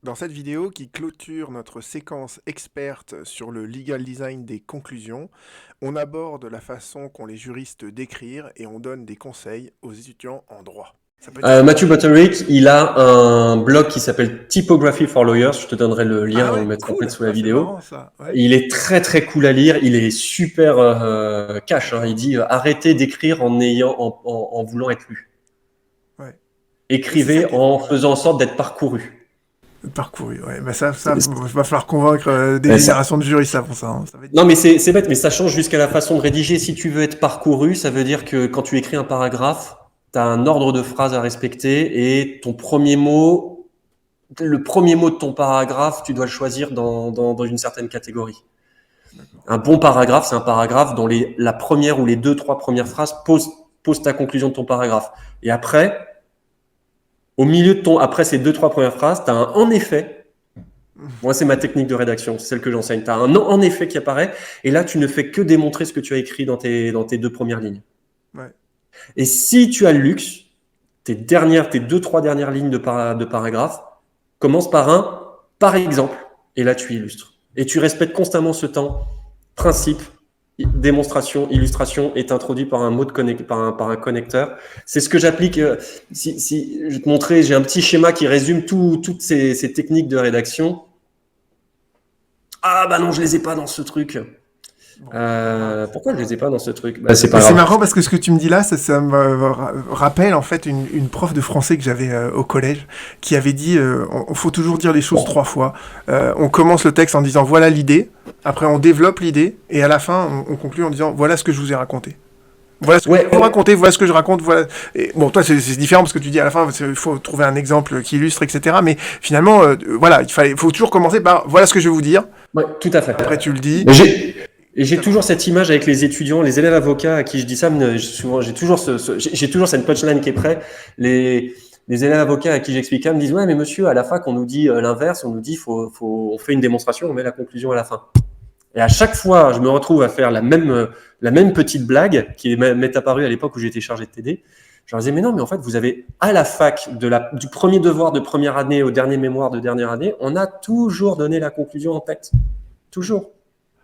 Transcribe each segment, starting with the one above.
Dans cette vidéo qui clôture notre séquence experte sur le legal design des conclusions, on aborde la façon qu'ont les juristes d'écrire et on donne des conseils aux étudiants en droit. Ça peut être Matthew sympa. Butterick, il a un blog qui s'appelle Typography for Lawyers. Je te donnerai le lien, Ah on le ouais, mettra peut-être cool. sous la Ah, c'est vidéo. marrant ça. Ouais. Il est très très cool à lire. Il est super cash. Hein. Il dit arrêtez d'écrire en voulant être lu. Ouais. Et c'est ça Écrivez qui est en ouais. faisant en sorte d'être parcouru. Parcouru. Ouais. Bah ça, va falloir convaincre des Euh, ça- générations de juristes ça, pour ça. Hein. Ça va être Non, mais difficile. c'est bête, mais ça change jusqu'à la façon de rédiger. Si tu veux être parcouru, ça veut dire que quand tu écris un paragraphe, tu as un ordre de phrase à respecter et le premier mot de ton paragraphe, tu dois le choisir dans une certaine catégorie. D'accord. Un bon paragraphe, c'est un paragraphe dont la première ou les deux, trois premières phrases posent ta conclusion de ton paragraphe. Et après, après ces deux, trois premières phrases, tu as un en effet. Moi, c'est ma technique de rédaction, c'est celle que j'enseigne. Tu as un en effet qui apparaît, et là, tu ne fais que démontrer ce que tu as écrit dans tes deux premières lignes. Ouais. Et si tu as le luxe, tes deux, trois dernières lignes de paragraphe commencent par un par exemple, et là, tu illustres. Et tu respectes constamment ce temps. Principe, démonstration, illustration est introduit par un mot par un connecteur. C'est ce que j'applique. Si je vais te montrer, j'ai un petit schéma qui résume toutes ces techniques de rédaction. Ah bah non, je les ai pas dans ce truc. Bon, c'est pas grave, c'est Pourquoi pas je les grave. ai pas dans ce truc? Bah c'est pas Mais c'est grave. marrant parce que ce que tu me dis là, ça me rappelle en fait une prof de français que j'avais au collège qui avait dit on faut toujours dire les choses trois fois. On commence le texte en disant voilà l'idée, après on développe l'idée et à la fin on conclut en disant voilà ce que je vous ai raconté. Voilà ce que je Ouais, vais vous raconter, voilà ce que je raconte. Voilà. Et bon, toi, c'est différent parce que tu dis à la fin, il faut trouver un exemple qui illustre, etc. Mais finalement, voilà, faut toujours commencer par voilà ce que je vais vous dire. ouais, tout à fait. Après, tu le dis. Mais j'ai Ça va. toujours cette image avec les étudiants, les élèves avocats à qui je dis ça. Souvent, j'ai toujours cette punchline qui est prête. Les élèves avocats à qui j'explique ça me disent ouais, mais monsieur, à la fac, on nous dit l'inverse, on nous dit on fait une démonstration, on met la conclusion à la fin. Et à chaque fois, je me retrouve à faire la même petite blague qui m'est apparue à l'époque où j'étais chargé de TD. Je leur disais, mais non, mais en fait, vous avez à la fac, du premier devoir de première année au dernier mémoire de dernière année, on a toujours donné la conclusion en tête. Toujours.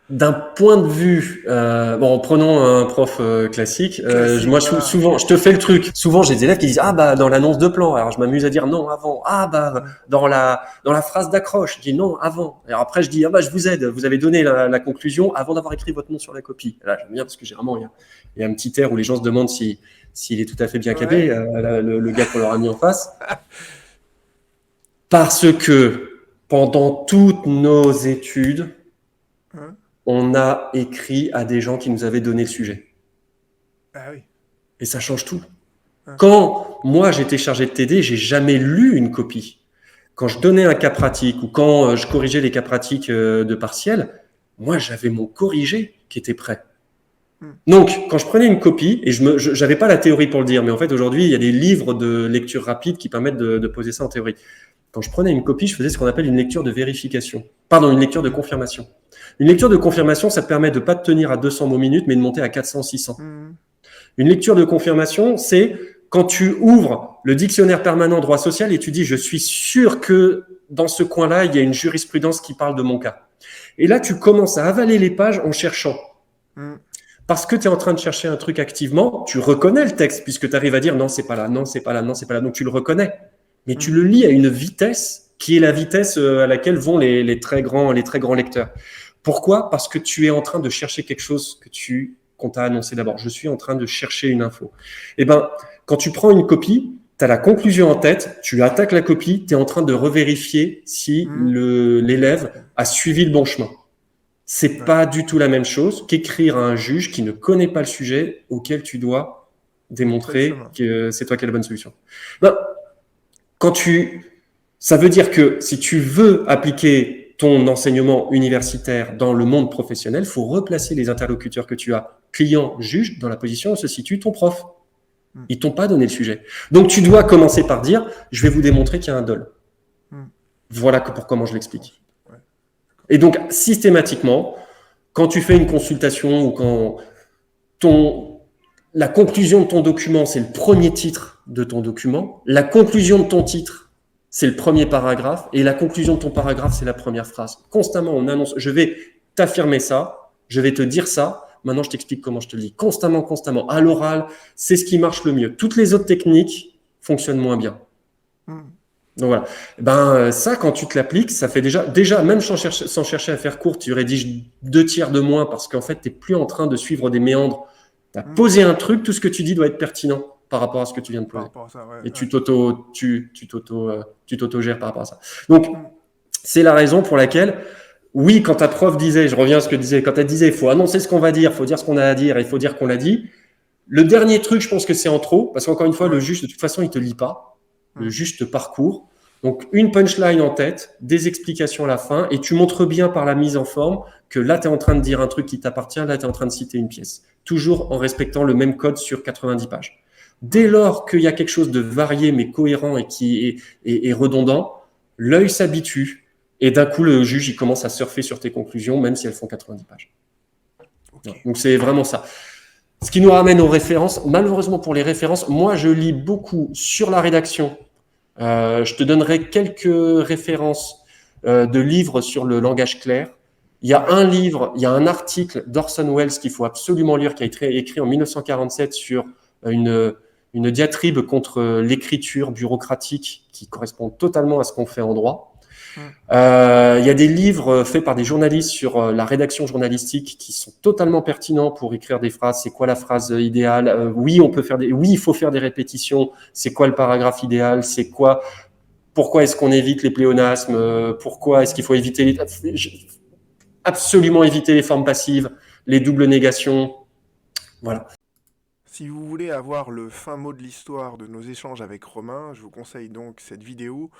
D'un point de vue, prenons un prof classique. Classique, Moi, voilà. souvent, je te fais le truc. Souvent, j'ai des élèves qui disent ah bah dans l'annonce de plan. Alors je m'amuse à dire non avant. Ah bah Ouais. dans la phrase d'accroche, je dis non avant. Et alors après, je dis ah bah je vous aide. Vous avez donné la conclusion avant d'avoir écrit votre nom sur la copie. Et là, j'aime bien parce que généralement il y a un petit air où les gens se demandent s'il est tout à fait bien capé, Ouais. le gars qu'on leur a mis en face. Parce que pendant toutes nos études Hein. on a écrit à des gens qui nous avaient donné le sujet. Ah oui. Et ça change tout. Hein. Quand moi j'étais chargé de TD, j'ai jamais lu une copie. Quand je donnais un cas pratique ou quand je corrigeais les cas pratiques de partiel, moi j'avais mon corrigé qui était prêt. Hmm. Donc, quand je prenais une copie, et je n'avais pas la théorie pour le dire, mais en fait aujourd'hui il y a des livres de lecture rapide qui permettent de poser ça en théorie. Quand je prenais une copie, je faisais ce qu'on appelle une lecture de vérification. Pardon, une lecture de confirmation. Une lecture de confirmation, ça te permet de ne pas te tenir à 200 mots minutes, mais de monter à 400, 600. Hmm. Une lecture de confirmation, c'est quand tu ouvres le dictionnaire permanent droit social et tu dis je suis sûr que dans ce coin-là, il y a une jurisprudence qui parle de mon cas. Et là, tu commences à avaler les pages en cherchant. Hmm. Parce que tu es en train de chercher un truc activement, tu reconnais le texte puisque tu arrives à dire non, c'est pas là, non, c'est pas là, non, c'est pas là. Donc tu le reconnais. Mais tu Hmm. le lis à une vitesse qui est la vitesse à laquelle vont les très grands lecteurs. Pourquoi? Parce que tu es en train de chercher quelque chose qu'on t'a annoncé d'abord. Je suis en train de chercher une info. Eh ben, quand tu prends une copie, tu as la conclusion en tête, tu attaques la copie, tu es en train de revérifier si Hmm. l'élève a suivi le bon chemin. C'est Ouais. pas du tout la même chose qu'écrire à un juge qui ne connaît pas le sujet auquel tu dois Montrer le démontrer chemin. que c'est toi qui as la bonne solution. Ben, ça veut dire que si tu veux appliquer ton enseignement universitaire dans le monde professionnel, il faut replacer les interlocuteurs que tu as, client, juge, dans la position où se situe ton prof. Hmm. Ils t'ont pas donné le sujet. Donc tu dois commencer par dire, je vais vous démontrer qu'il y a un dol. Hmm. Voilà pour comment je l'explique. Ouais. Et donc systématiquement, quand tu fais une consultation ou quand la conclusion de ton document, c'est le premier titre de ton document, la conclusion de ton titre, c'est le premier paragraphe, et la conclusion de ton paragraphe, c'est la première phrase. Constamment, on annonce, je vais t'affirmer ça, je vais te dire ça, maintenant je t'explique comment je te le dis. Constamment, constamment. À l'oral, c'est ce qui marche le mieux. Toutes les autres techniques fonctionnent moins bien. Donc voilà. Ça, quand tu te l'appliques, ça fait déjà même sans chercher à faire court, tu rédiges 2 tiers de moins parce qu'en fait, tu n'es plus en train de suivre des méandres. Tu as posé un truc, tout ce que tu dis doit être pertinent par rapport à ce que tu viens de poser. Et tu t'auto-gères par rapport à ça. Donc, c'est la raison pour laquelle, oui, quand ta prof disait, je reviens à ce que disait, quand elle disait, il faut annoncer ce qu'on va dire, il faut dire ce qu'on a à dire, il faut dire qu'on l'a dit. Le dernier truc, je pense que c'est en trop, parce qu'encore une fois, le juge, de toute façon, il te lit pas. Le juge te parcourt. Donc, une punchline en tête, des explications à la fin, et tu montres bien par la mise en forme que là, tu es en train de dire un truc qui t'appartient, là, tu es en train de citer une pièce. Toujours en respectant le même code sur 90 pages. Dès lors qu'il y a quelque chose de varié, mais cohérent et qui est redondant, l'œil s'habitue, et d'un coup, le juge, il commence à surfer sur tes conclusions, même si elles font 90 pages. Okay. Donc, c'est vraiment ça. Ce qui nous ramène aux références. Malheureusement, pour les références, moi, je lis beaucoup sur la rédaction. Je te donnerai quelques références de livres sur le langage clair. Il y a un livre, il y a un article d'Orson Welles qu'il faut absolument lire, qui a été écrit en 1947 sur une diatribe contre l'écriture bureaucratique qui correspond totalement à ce qu'on fait en droit. Il y a des livres faits par des journalistes sur la rédaction journalistique qui sont totalement pertinents pour écrire des phrases. C'est quoi la phrase idéale? Oui, il faut faire des répétitions. C'est quoi le paragraphe idéal? C'est quoi? Pourquoi est-ce qu'on évite les pléonasmes? Pourquoi est-ce qu'il faut absolument éviter les formes passives, les doubles négations? Voilà. Si vous voulez avoir le fin mot de l'histoire de nos échanges avec Romain, je vous conseille donc cette vidéo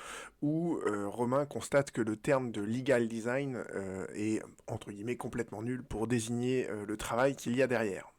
où Romain constate que le terme de legal design est, entre guillemets, complètement nul pour désigner le travail qu'il y a derrière.